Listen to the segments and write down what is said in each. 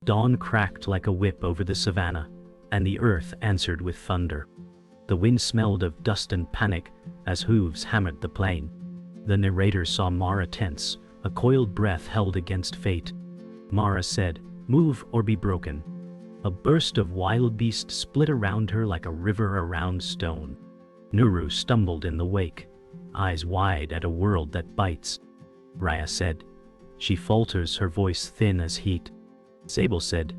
Dawn cracked like a whip over the savannah, and the earth answered with thunder. The wind smelled of dust and panic as hooves hammered the plain. The narrator saw Mara tense, a coiled breath held against fate. Mara said, "Move or be broken." A burst of wild beast split around her like a river around stone. Nuru stumbled in the wake, eyes wide at a world that bites. Raya said. She falters, her voice thin as heat. Sable said,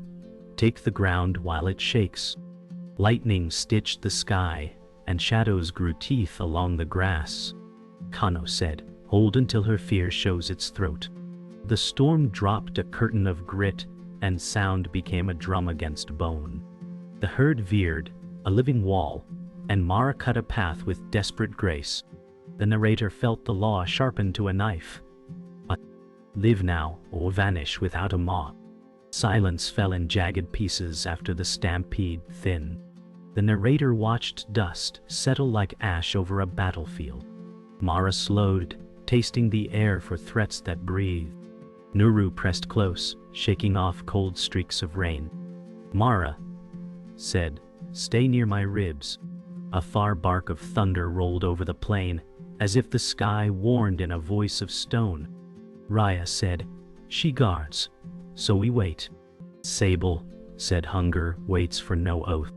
"Take the ground while it shakes." Lightning stitched the sky, and shadows grew teeth along the grass. Kano said, "Hold until her fear shows its throat." The storm dropped a curtain of grit, and sound became a drum against bone. The herd veered, a living wall, and Mara cut a path with desperate grace. The narrator felt the law sharpened to a knife. Live now, or vanish without a maw. Silence fell in jagged pieces after the stampede thinned. The narrator watched dust settle like ash over a battlefield. Mara slowed, tasting the air for threats that breathed. Nuru pressed close, shaking off cold streaks of rain. Mara said, "Stay near my ribs." A far bark of thunder rolled over the plain, as if the sky warned in a voice of stone. Raya said, "She guards, so we wait." Sable said, "Hunger waits for no oath."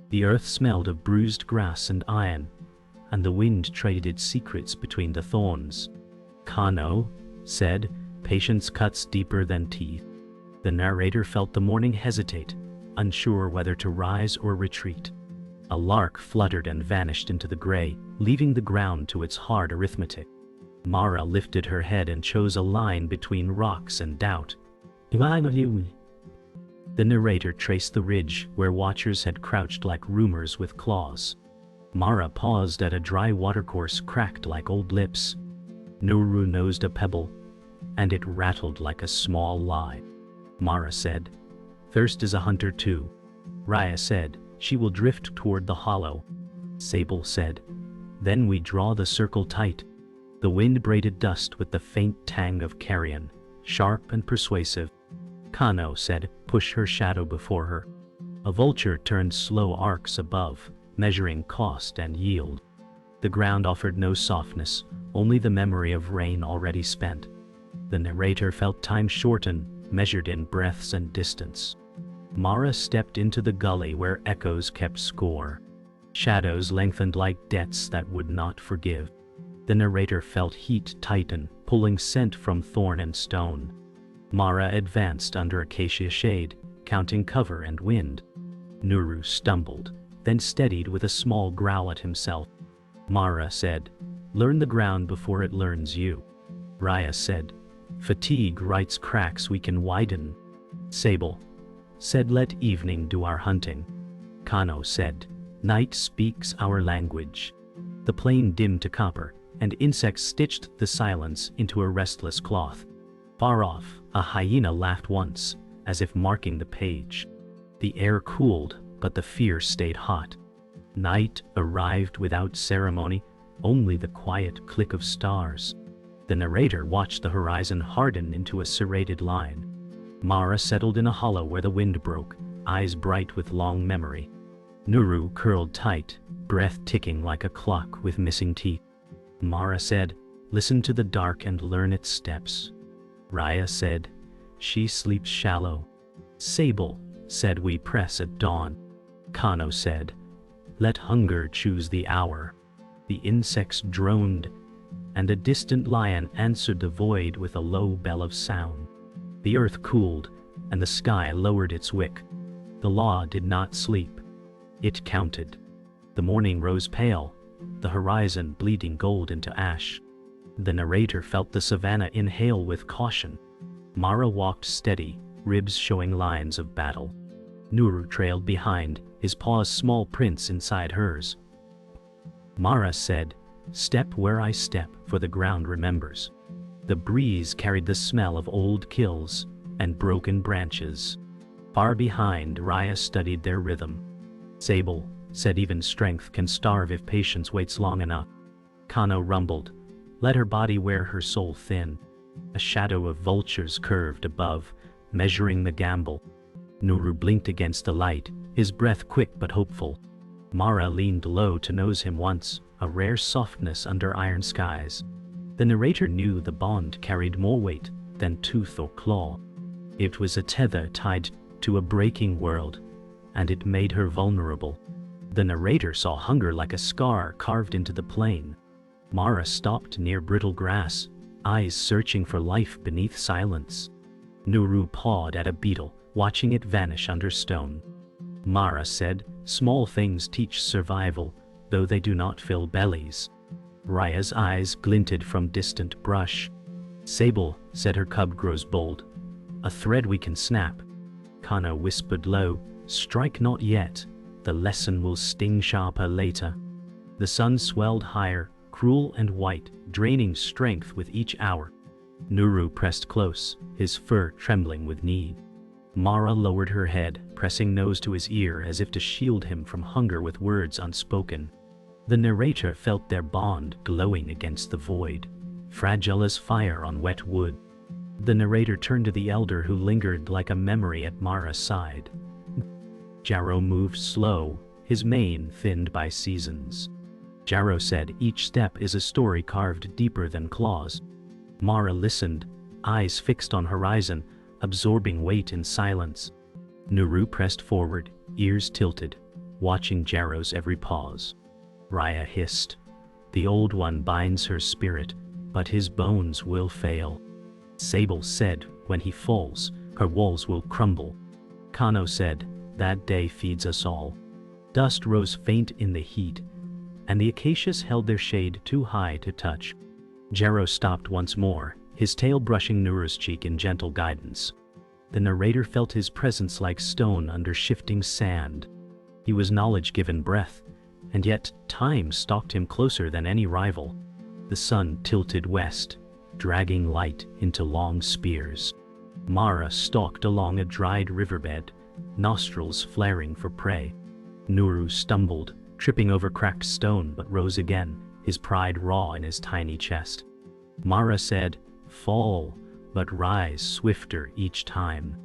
The earth smelled of bruised grass and iron, and the wind traded secrets between the thorns. Kano said, "Patience cuts deeper than teeth." The narrator felt the morning hesitate, unsure whether to rise or retreat. A lark fluttered and vanished into the gray, leaving the ground to its hard arithmetic. Mara lifted her head and chose a line between rocks and doubt. The narrator traced the ridge where watchers had crouched like rumors with claws. Mara paused at a dry watercourse cracked like old lips. Nuru nosed a pebble, and it rattled like a small lie. Mara said, "Thirst is a hunter too." Raya said, "She will drift toward the hollow." Sable said, "Then we draw the circle tight." The wind braided dust with the faint tang of carrion, sharp and persuasive. Kano said, "Push her shadow before her." A vulture turned slow arcs above, measuring cost and yield. The ground offered no softness, only the memory of rain already spent. The narrator felt time shorten, measured in breaths and distance. Mara stepped into the gully where echoes kept score. Shadows lengthened like debts that would not forgive. The narrator felt heat tighten, pulling scent from thorn and stone. Mara advanced under acacia shade, counting cover and wind. Nuru stumbled, then steadied with a small growl at himself. Mara said, "Learn the ground before it learns you." Raya said, "Fatigue writes cracks we can widen." Sable said, "Let evening do our hunting." Kano said, "Night speaks our language." The plain dimmed to copper, and insects stitched the silence into a restless cloth. Far off, a hyena laughed once, as if marking the page. The air cooled, but the fear stayed hot. Night arrived without ceremony, only the quiet click of stars. The narrator watched the horizon harden into a serrated line. Mara settled in a hollow where the wind broke, eyes bright with long memory. Nuru curled tight, breath ticking like a clock with missing teeth. Mara said, "Listen to the dark and learn its steps." Raya said, "She sleeps shallow." Sable said, "We press at dawn." Kano said, "Let hunger choose the hour." The insects droned, and a distant lion answered the void with a low bell of sound. The earth cooled, and the sky lowered its wick. The law did not sleep. It counted. The morning rose pale, the horizon bleeding gold into ash. The narrator felt the savannah inhale with caution. Mara walked steady, ribs showing lines of battle. Nuru trailed behind, his paws small prints inside hers. Mara said, "Step where I step, for the ground remembers." The breeze carried the smell of old kills and broken branches. Far behind, Raya studied their rhythm. Sable said, "Even strength can starve if patience waits long enough." Kano rumbled, "Let her body wear her soul thin." A shadow of vultures curved above, measuring the gamble. Nuru blinked against the light, his breath quick but hopeful. Mara leaned low to nose him once, a rare softness under iron skies. The narrator knew the bond carried more weight than tooth or claw. It was a tether tied to a breaking world, and it made her vulnerable. The narrator saw hunger like a scar carved into the plain. Mara stopped near brittle grass, eyes searching for life beneath silence. Nuru pawed at a beetle, watching it vanish under stone. Mara said, "Small things teach survival, though they do not fill bellies." Raya's eyes glinted from distant brush. "Sable," said, "her cub grows bold. A thread we can snap." Kana whispered low, "Strike not yet. The lesson will sting sharper later." The sun swelled higher, cruel and white, draining strength with each hour. Nuru pressed close, his fur trembling with need. Mara lowered her head, pressing nose to his ear as if to shield him from hunger with words unspoken. The narrator felt their bond glowing against the void, fragile as fire on wet wood. The narrator turned to the elder who lingered like a memory at Mara's side. Jarrow moved slow, his mane thinned by seasons. Jarrow said, "Each step is a story carved deeper than claws." Mara listened, eyes fixed on horizon, absorbing weight in silence. Nuru pressed forward, ears tilted, watching Jarrow's every pause. Raya hissed, "The Old One binds her spirit, but his bones will fail." Sable said, "When he falls, her walls will crumble." Kano said, "That day feeds us all." Dust rose faint in the heat, and the acacias held their shade too high to touch. Jarrow stopped once more, his tail brushing Nuru's cheek in gentle guidance. The narrator felt his presence like stone under shifting sand. He was knowledge given breath, and yet time stalked him closer than any rival. The sun tilted west, dragging light into long spears. Mara stalked along a dried riverbed, nostrils flaring for prey. Nuru stumbled, tripping over cracked stone, but rose again, his pride raw in his tiny chest. Mara said, "Fall, but rise swifter each time."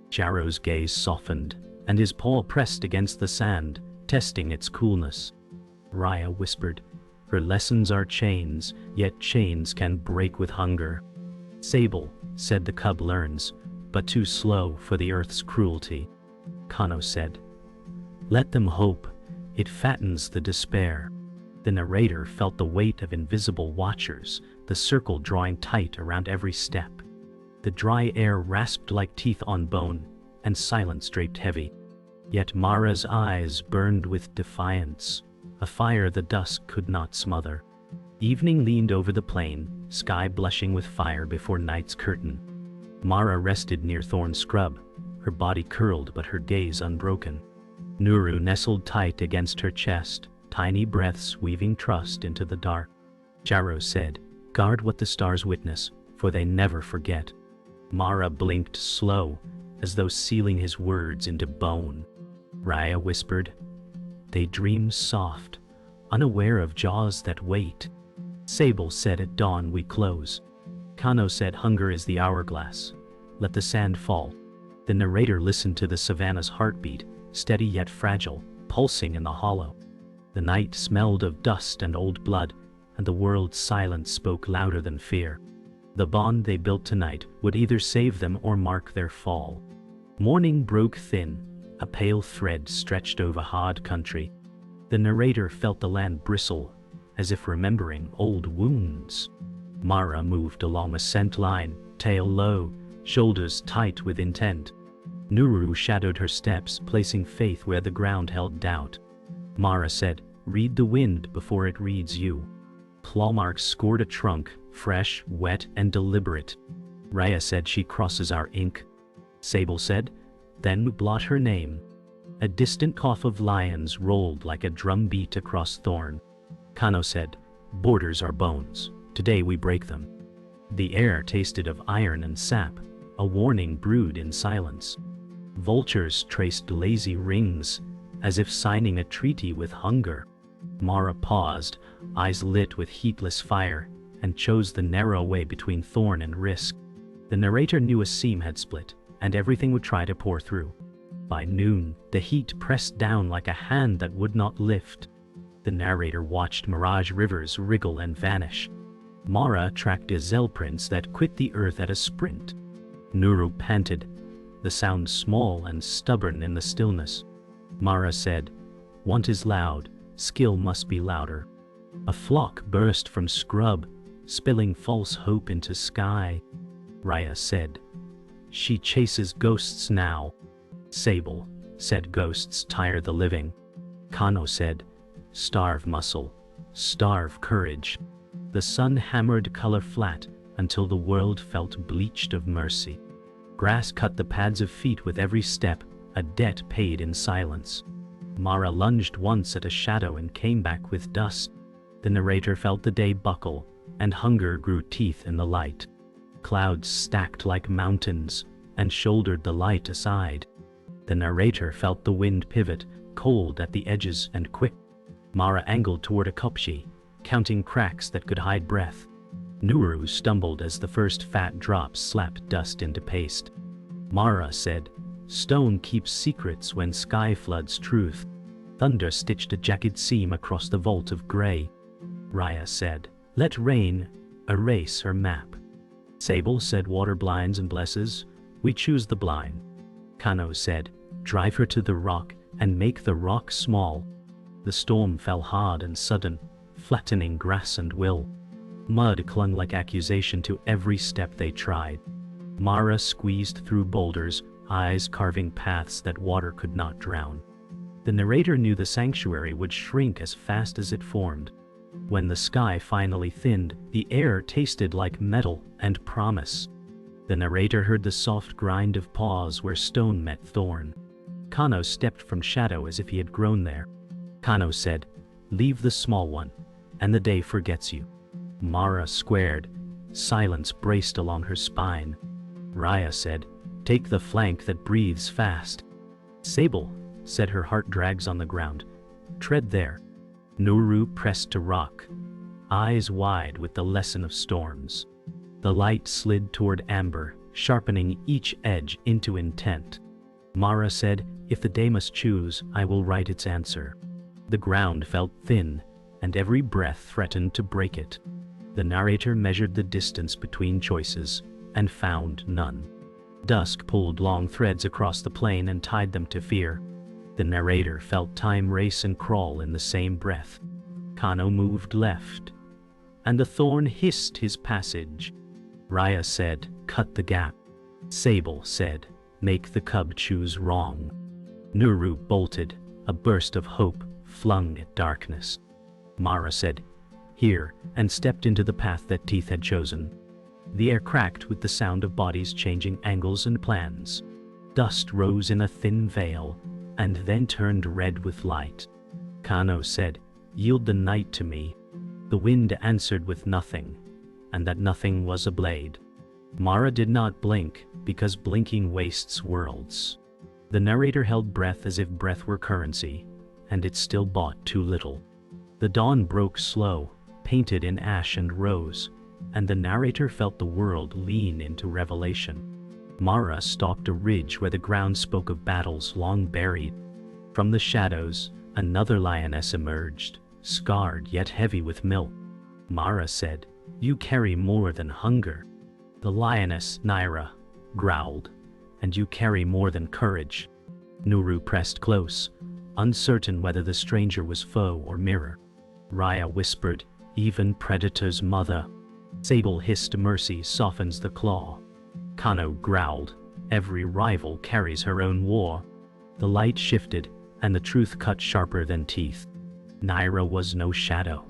Jarrow's gaze softened, and his paw pressed against the sand, testing its coolness. Raya whispered, "Her lessons are chains, yet chains can break with hunger." "Sable," said, "the cub learns, but too slow for the earth's cruelty." Kano said, "Let them hope, it fattens the despair." The narrator felt the weight of invisible watchers, the circle drawing tight around every step. The dry air rasped like teeth on bone, and silence draped heavy. Yet Mara's eyes burned with defiance, a fire the dusk could not smother. Evening leaned over the plain, sky blushing with fire before night's curtain. Mara rested near thorn scrub, her body curled but her gaze unbroken. Nuru nestled tight against her chest, tiny breaths weaving trust into the dark. Jarrow said, "Guard what the stars witness, for they never forget." Mara blinked slow, as though sealing his words into bone. Raya whispered, "They dream soft, unaware of jaws that wait." Sable said, "At dawn we close." Kano said, "Hunger is the hourglass. Let the sand fall." The narrator listened to the savannah's heartbeat, steady yet fragile, pulsing in the hollow. The night smelled of dust and old blood, and the world's silence spoke louder than fear. The bond they built tonight would either save them or mark their fall. Morning broke thin, a pale thread stretched over hard country. The narrator felt the land bristle, as if remembering old wounds. Mara moved along a scent line, tail low, shoulders tight with intent. Nuru shadowed her steps, placing faith where the ground held doubt. Mara said, "Read the wind before it reads you." Claw marks scored a trunk, fresh, wet, and deliberate. Raya said, "She crosses our ink." Sable said, "Then blot her name." A distant cough of lions rolled like a drum beat across thorn. Kano said, "Borders are bones. Today we break them." The air tasted of iron and sap, a warning brewed in silence. Vultures traced lazy rings, as if signing a treaty with hunger. Mara paused, eyes lit with heatless fire, and chose the narrow way between thorn and risk. The narrator knew a seam had split, and everything would try to pour through. By noon, the heat pressed down like a hand that would not lift. The narrator watched mirage rivers wriggle and vanish. Mara tracked gazelle prints that quit the earth at a sprint. Nuru panted, the sound small and stubborn in the stillness. Mara said, "Want is loud, skill must be louder." A flock burst from scrub, spilling false hope into sky. Raya said, "She chases ghosts now." Sable said, "Ghosts tire the living." Kano said, "Starve muscle, starve courage." The sun hammered color flat until the world felt bleached of mercy. Grass cut the pads of feet with every step, a debt paid in silence. Mara lunged once at a shadow and came back with dust. The narrator felt the day buckle, and hunger grew teeth in the light. Clouds stacked like mountains and shouldered the light aside. The narrator felt the wind pivot, cold at the edges and quick. Mara angled toward a kopje, counting cracks that could hide breath. Nuru stumbled as the first fat drops slapped dust into paste. Mara said, "Stone keeps secrets when sky floods truth." Thunder stitched a jagged seam across the vault of gray. Raya said, "Let rain erase her map." Sable said, "Water blinds and blesses. We choose the blind." Kano said, "Drive her to the rock and make the rock small." The storm fell hard and sudden, flattening grass and will. Mud clung like accusation to every step they tried. Mara squeezed through boulders, eyes carving paths that water could not drown. The narrator knew the sanctuary would shrink as fast as it formed. When the sky finally thinned, the air tasted like metal and promise. The narrator heard the soft grind of paws where stone met thorn. Kano stepped from shadow as if he had grown there. Kano said, "Leave the small one, and the day forgets you." Mara squared. Silence braced along her spine. Raya said, "Take the flank that breathes fast." Sable said, "Her heart drags on the ground. Tread there." Nuru pressed to rock, eyes wide with the lesson of storms. The light slid toward amber, sharpening each edge into intent. Mara said, "If the day must choose, I will write its answer." The ground felt thin, and every breath threatened to break it. The narrator measured the distance between choices, and found none. Dusk pulled long threads across the plain and tied them to fear. The narrator felt time race and crawl in the same breath. Kano moved left, and the thorn hissed his passage. Raya said, "Cut the gap." Sable said, "Make the cub choose wrong." Nuru bolted, a burst of hope flung at darkness. Mara said, "Here," and stepped into the path that Teeth had chosen. The air cracked with the sound of bodies changing angles and plans. Dust rose in a thin veil, and then turned red with light. Kano said, "Yield the night to me." The wind answered with nothing, and that nothing was a blade. Mara did not blink, because blinking wastes worlds. The narrator held breath as if breath were currency, and it still bought too little. The dawn broke slow, painted in ash and rose, and the narrator felt the world lean into revelation. Mara stalked a ridge where the ground spoke of battles long buried. From the shadows, another lioness emerged, scarred yet heavy with milk. Mara said, "You carry more than hunger." The lioness, Naira, growled, "And you carry more than courage." Nuru pressed close, uncertain whether the stranger was foe or mirror. Raya whispered, "Even predator's mother." Sable hissed, "Mercy softens the claw." Kano growled, "Every rival carries her own war." The light shifted, and the truth cut sharper than teeth. Naira was no shadow.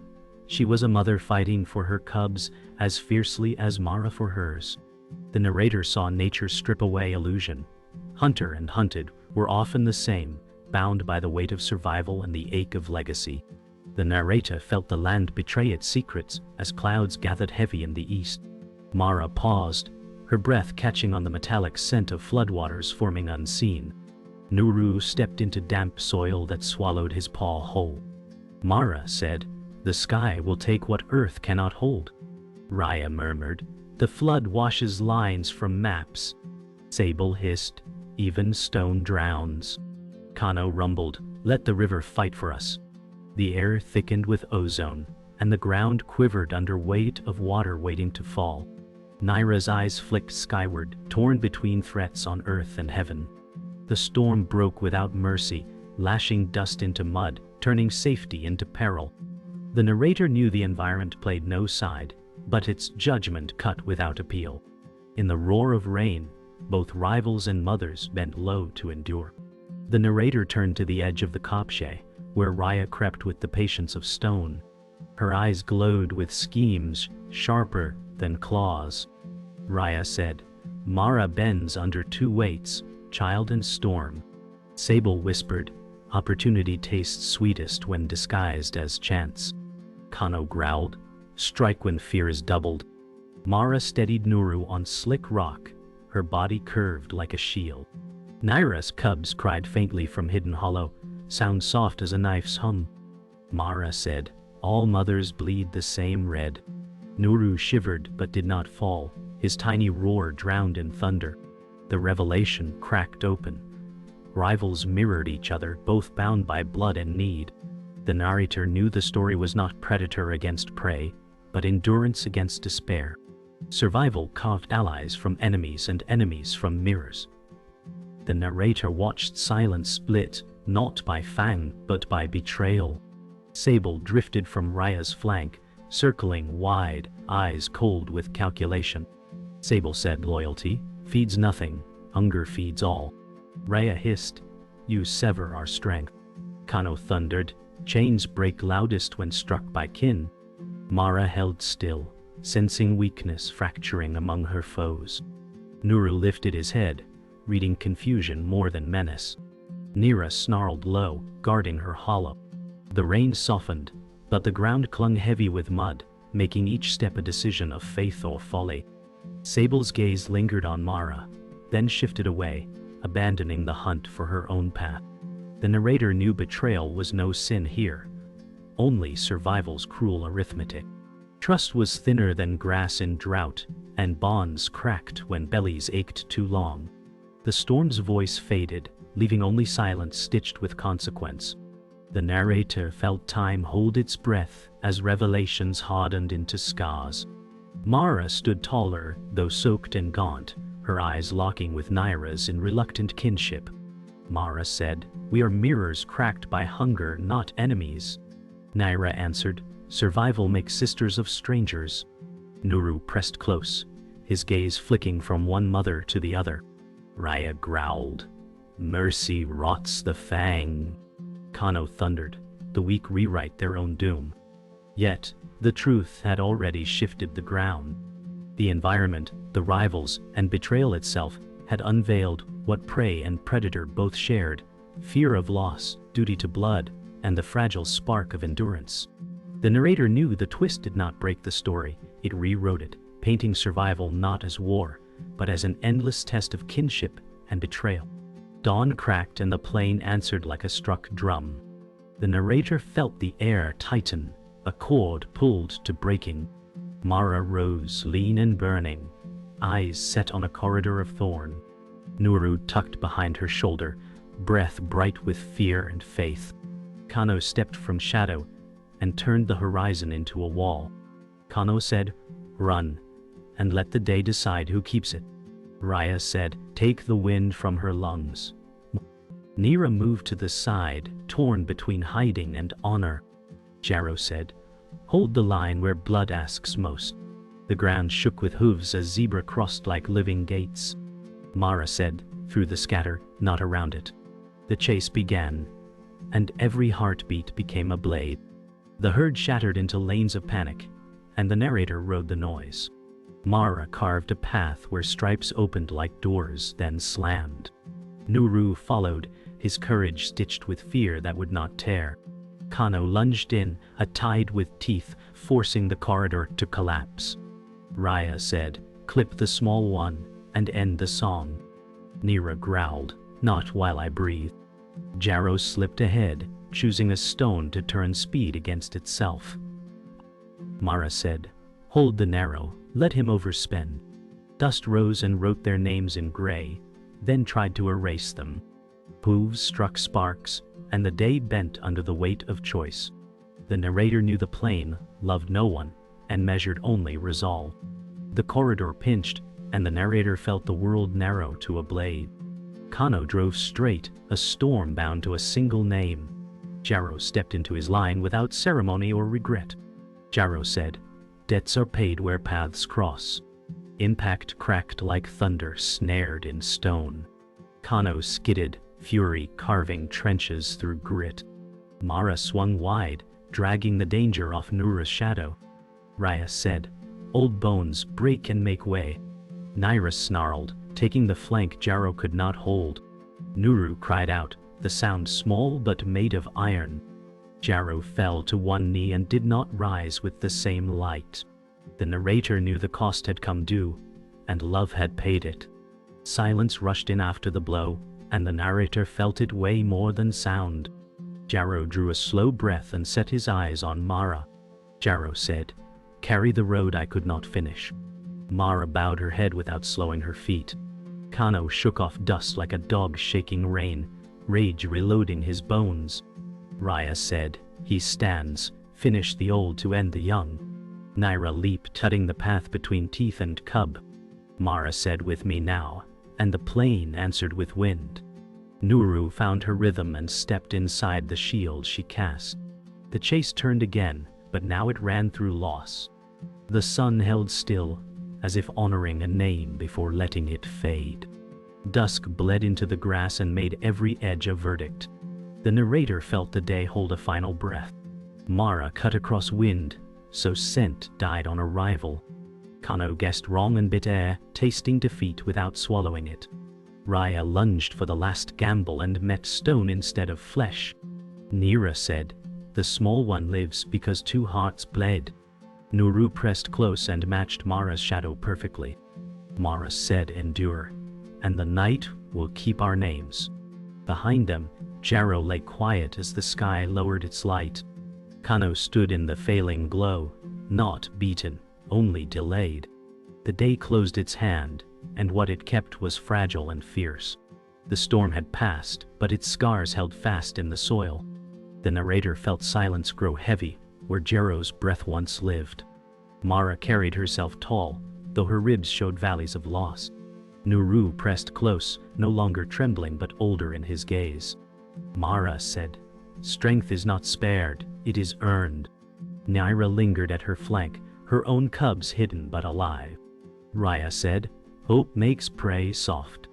She was a mother fighting for her cubs as fiercely as Mara for hers. The narrator saw nature strip away illusion. Hunter and hunted were often the same, bound by the weight of survival and the ache of legacy. The narrator felt the land betray its secrets as clouds gathered heavy in the east. Mara paused, her breath catching on the metallic scent of floodwaters forming unseen. Nuru stepped into damp soil that swallowed his paw whole. Mara said, "The sky will take what earth cannot hold." Raya murmured, "The flood washes lines from maps." Sable hissed, Even stone drowns. Kano rumbled, let the river fight for us. The air thickened with ozone, and the ground quivered under weight of water waiting to fall. Naira's eyes flicked skyward, torn between threats on earth and heaven. The storm broke without mercy, lashing dust into mud, turning safety into peril. The narrator knew the environment played no side, but its judgment cut without appeal. In the roar of rain, both rivals and mothers bent low to endure. The narrator turned to the edge of the kopje, where Raya crept with the patience of stone. Her eyes glowed with schemes sharper than claws. Raya said, Mara bends under two weights, child and storm. Sable whispered, opportunity tastes sweetest when disguised as chance. Kano growled, strike when fear is doubled. Mara steadied Nuru on slick rock, her body curved like a shield. Naira's cubs cried faintly from hidden hollow, sound soft as a knife's hum. Mara said, all mothers bleed the same red. Nuru shivered but did not fall, his tiny roar drowned in thunder. The revelation cracked open. Rivals mirrored each other, both bound by blood and need. The narrator knew the story was not predator against prey, but endurance against despair. Survival carved allies from enemies and enemies from mirrors. The narrator watched silence split, not by fang, but by betrayal. Sable drifted from Raya's flank, circling wide, eyes cold with calculation. Sable said loyalty feeds nothing, hunger feeds all. Raya hissed, you sever our strength. Kano thundered, chains break loudest when struck by kin. Mara held still, sensing weakness fracturing among her foes. Nuru lifted his head, reading confusion more than menace. Nira snarled low, guarding her hollow. The rain softened, but the ground clung heavy with mud, making each step a decision of faith or folly. Sable's gaze lingered on Mara, then shifted away, abandoning the hunt for her own path. The narrator knew betrayal was no sin here, only survival's cruel arithmetic. Trust was thinner than grass in drought, and bonds cracked when bellies ached too long. The storm's voice faded, leaving only silence stitched with consequence. The narrator felt time hold its breath as revelations hardened into scars. Mara stood taller, though soaked and gaunt, her eyes locking with Naira's in reluctant kinship. Mara said, we are mirrors cracked by hunger, not enemies. Naira answered, survival makes sisters of strangers. Nuru pressed close, his gaze flicking from one mother to the other. Raya growled, mercy rots the fang. Kano thundered, the weak rewrite their own doom. Yet, the truth had already shifted the ground. The environment, the rivals, and betrayal itself had unveiled what prey and predator both shared, fear of loss, duty to blood, and the fragile spark of endurance. The narrator knew the twist did not break the story, it rewrote it, painting survival not as war, but as an endless test of kinship and betrayal. Dawn cracked and the plain answered like a struck drum. The narrator felt the air tighten, a cord pulled to breaking. Mara rose, lean and burning, eyes set on a corridor of thorn. Nuru tucked behind her shoulder, breath bright with fear and faith. Kano stepped from shadow and turned the horizon into a wall. Kano said, run, and let the day decide who keeps it. Raya said, take the wind from her lungs. Nira moved to the side, torn between hiding and honor. Jarrow said, hold the line where blood asks most. The ground shook with hooves as zebra crossed like living gates. Mara said, through the scatter, not around it. The chase began, and every heartbeat became a blade. The herd shattered into lanes of panic, and the narrator rode the noise. Mara carved a path where stripes opened like doors, then slammed. Nuru followed, his courage stitched with fear that would not tear. Kano lunged in, a tide with teeth, forcing the corridor to collapse. Raya said, clip the small one, and end the song. Nira growled, not while I breathe. Jarrow slipped ahead, choosing a stone to turn speed against itself. Mara said, hold the narrow, let him overspend. Dust rose and wrote their names in gray, then tried to erase them. Hooves struck sparks, and the day bent under the weight of choice. The narrator knew the plane loved no one, and measured only resolve. The corridor pinched, and the narrator felt the world narrow to a blade. Kano drove straight, a storm bound to a single name. Jarrow stepped into his line without ceremony or regret. Jarrow said, "Debts are paid where paths cross." Impact cracked like thunder snared in stone. Kano skidded, fury carving trenches through grit. Mara swung wide, dragging the danger off Nura's shadow. Raya said, "Old bones break and make way." Naira snarled, taking the flank Jarrow could not hold. Nuru cried out, the sound small but made of iron. Jarrow fell to one knee and did not rise with the same light. The narrator knew the cost had come due, and love had paid it. Silence rushed in after the blow, and the narrator felt it weigh more than sound. Jarrow drew a slow breath and set his eyes on Mara. Jarrow said, "Carry the road I could not finish." Mara bowed her head without slowing her feet. Kano shook off dust like a dog shaking rain, rage reloading his bones. Raya said, "He stands, finish the old to end the young." Naira leaped, cutting the path between teeth and cub. Mara said, "With me now," and the plane answered with wind. Nuru found her rhythm and stepped inside the shield she cast. The chase turned again, but now it ran through loss. The sun held still, as if honoring a name before letting it fade. Dusk bled into the grass and made every edge a verdict. The narrator felt the day hold a final breath. Mara cut across wind, so scent died on arrival. Kano guessed wrong and bit air, tasting defeat without swallowing it. Raya lunged for the last gamble and met stone instead of flesh. Nira said, "The small one lives because two hearts bled." Nuru pressed close and matched Mara's shadow perfectly. Mara said, "Endure, and the night will keep our names." Behind them, Jarrow lay quiet as the sky lowered its light. Kano stood in the failing glow, not beaten, only delayed. The day closed its hand, and what it kept was fragile and fierce. The storm had passed, but its scars held fast in the soil. The narrator felt silence grow heavy, where Jarrow's breath once lived. Mara carried herself tall, though her ribs showed valleys of loss. Nuru pressed close, no longer trembling but older in his gaze. Mara said, "Strength is not spared, it is earned." Naira lingered at her flank, her own cubs hidden but alive. Raya said, "Hope makes prey soft."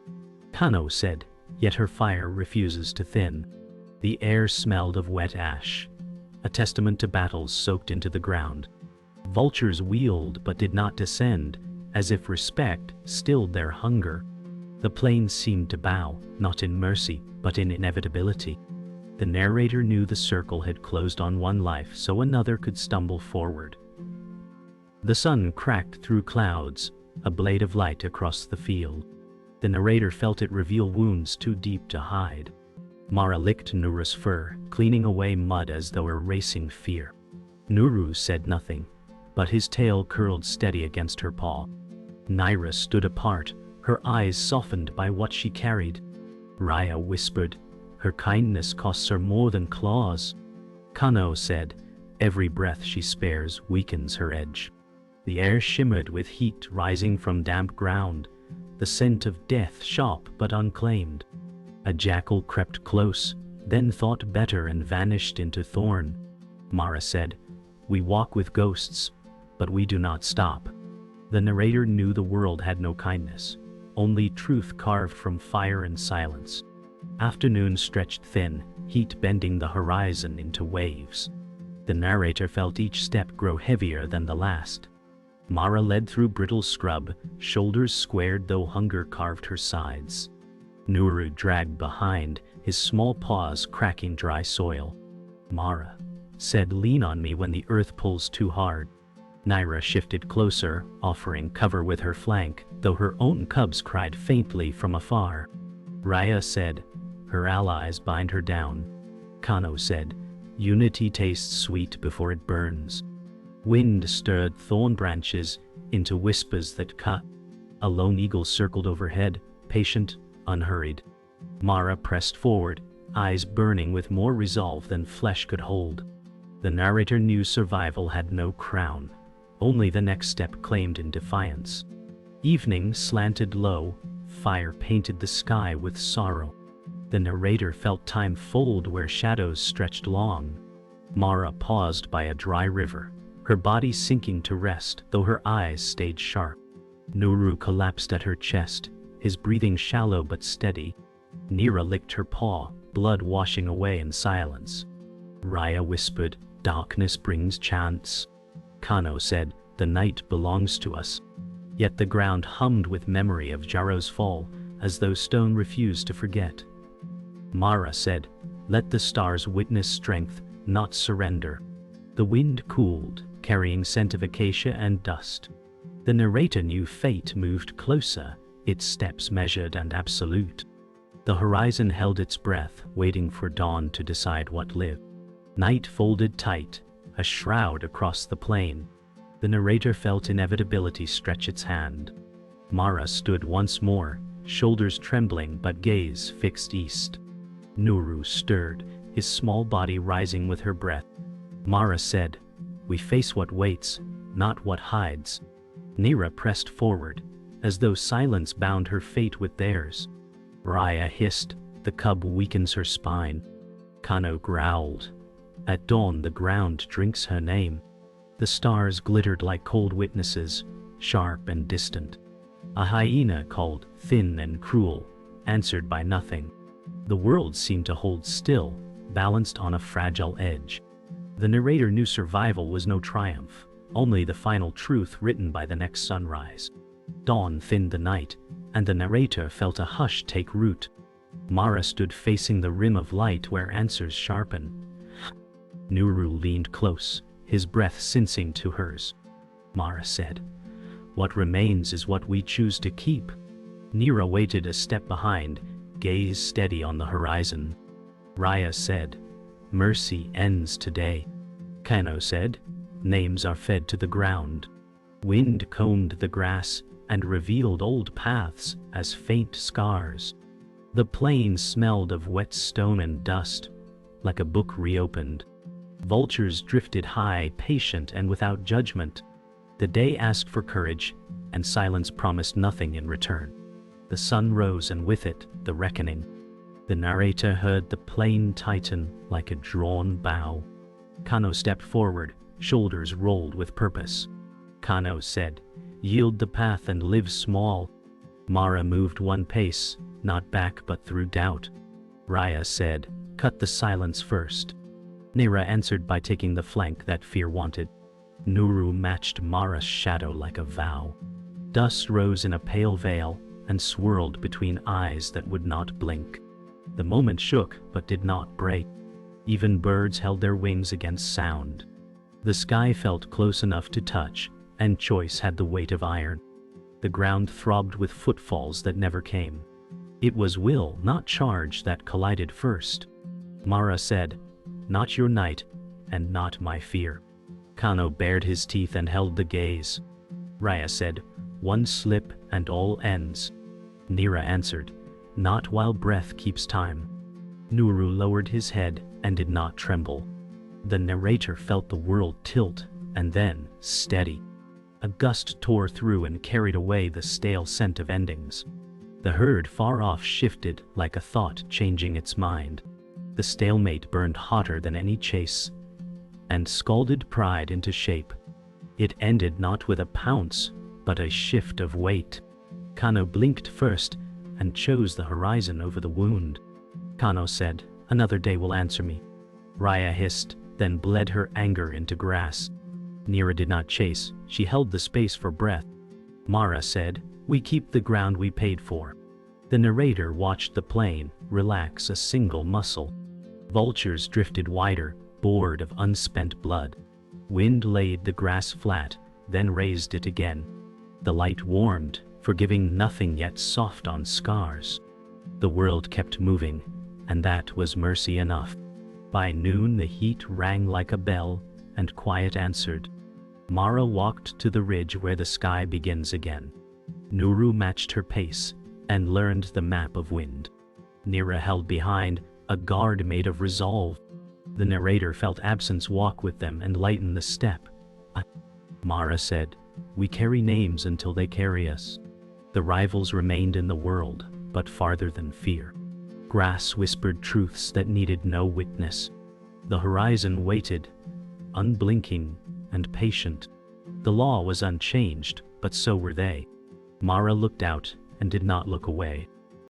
Kano said, "Yet her fire refuses to thin." The air smelled of wet ash, a testament to battles soaked into the ground. Vultures wheeled but did not descend, as if respect stilled their hunger. The plains seemed to bow, not in mercy, but in inevitability. The narrator knew the circle had closed on one life so another could stumble forward. The sun cracked through clouds, a blade of light across the field. The narrator felt it reveal wounds too deep to hide. Mara licked Nura's fur, cleaning away mud as though erasing fear. Nuru said nothing, but his tail curled steady against her paw. Naira stood apart, her eyes softened by what she carried. Raya whispered, "Her kindness costs her more than claws." Kano said, "Every breath she spares weakens her edge." The air shimmered with heat rising from damp ground, the scent of death sharp but unclaimed. A jackal crept close, then thought better and vanished into thorn. Mara said, "We walk with ghosts, but we do not stop." The narrator knew the world had no kindness, only truth carved from fire and silence. Afternoon stretched thin, heat bending the horizon into waves. The narrator felt each step grow heavier than the last. Mara led through brittle scrub, shoulders squared though hunger carved her sides. Nuru dragged behind, his small paws cracking dry soil. Mara said, "Lean on me when the earth pulls too hard." Naira shifted closer, offering cover with her flank, though her own cubs cried faintly from afar. Raya said, "Her allies bind her down." Kano said, "Unity tastes sweet before it burns." Wind stirred thorn branches into whispers that cut. A lone eagle circled overhead, patient, unhurried. Mara pressed forward, eyes burning with more resolve than flesh could hold. The narrator knew survival had no crown, only the next step claimed in defiance. Evening slanted low, fire painted the sky with sorrow. The narrator felt time fold where shadows stretched long. Mara paused by a dry river, her body sinking to rest though her eyes stayed sharp. Nuru collapsed at her chest, his breathing shallow but steady. Nira licked her paw, blood washing away in silence. Raya whispered, "Darkness brings chance." Kano said, "The night belongs to us." Yet the ground hummed with memory of Jarro's fall, as though stone refused to forget. Mara said, "Let the stars witness strength, not surrender." The wind cooled, carrying scent of acacia and dust. The narrator knew fate moved closer, its steps measured and absolute. The horizon held its breath, waiting for dawn to decide what lived. Night folded tight, a shroud across the plain. The narrator felt inevitability stretch its hand. Mara stood once more, shoulders trembling but gaze fixed east. Nuru stirred, his small body rising with her breath. Mara said, "We face what waits, not what hides." Nira pressed forward, as though silence bound her fate with theirs. Raya hissed, "The cub weakens her spine." Kano growled, "At dawn the ground drinks her name." The stars glittered like cold witnesses, sharp and distant. A hyena called, thin and cruel, answered by nothing. The world seemed to hold still, balanced on a fragile edge. The narrator knew survival was no triumph, only the final truth written by the next sunrise. Dawn thinned the night, and the narrator felt a hush take root. Mara stood facing the rim of light where answers sharpen. Nuru leaned close, his breath sensing to hers. Mara said, "What remains is what we choose to keep." Nira waited a step behind, gaze steady on the horizon. Raya said, "Mercy ends today." Kano said, "Names are fed to the ground." Wind combed the grass and revealed old paths as faint scars. The plain smelled of wet stone and dust, like a book reopened. Vultures drifted high, patient and without judgment. The day asked for courage, and silence promised nothing in return. The sun rose, and with it, the reckoning. The narrator heard the plain tighten like a drawn bow. Kano stepped forward, shoulders rolled with purpose. Kano said, "Yield the path and live small." Mara moved one pace, not back but through doubt. Raya said, "Cut the silence first." Nira answered by taking the flank that fear wanted. Nuru matched Mara's shadow like a vow. Dust rose in a pale veil and swirled between eyes that would not blink. The moment shook but did not break. Even birds held their wings against sound. The sky felt close enough to touch, and choice had the weight of iron. The ground throbbed with footfalls that never came. It was will, not charge, that collided first. Mara said, "Not your night, and not my fear." Kano bared his teeth and held the gaze. Raya said, "One slip and all ends." Nira answered, "Not while breath keeps time." Nuru lowered his head and did not tremble. The narrator felt the world tilt, and then, steady. A gust tore through and carried away the stale scent of endings. The herd far off shifted like a thought changing its mind. The stalemate burned hotter than any chase, and scalded pride into shape. It ended not with a pounce, but a shift of weight. Kano blinked first, and chose the horizon over the wound. Kano said, "Another day will answer me." Raya hissed, then bled her anger into grass. Nira did not chase, she held the space for breath. Mara said, "We keep the ground we paid for." The narrator watched the plain relax a single muscle. Vultures drifted wider, bored of unspent blood. Wind laid the grass flat, then raised it again. The light warmed, forgiving nothing yet soft on scars. The world kept moving, and that was mercy enough. By noon the heat rang like a bell, and quiet answered. Mara walked to the ridge where the sky begins again. Nuru matched her pace, and learned the map of wind. Nira held behind, a guard made of resolve. The narrator felt absence walk with them and lighten the step. Mara said, "We carry names until they carry us." The rivals remained in the world, but farther than fear. Grass whispered truths that needed no witness. The horizon waited, unblinking and patient. The law was unchanged, but so were they. Mara looked out and did not look away.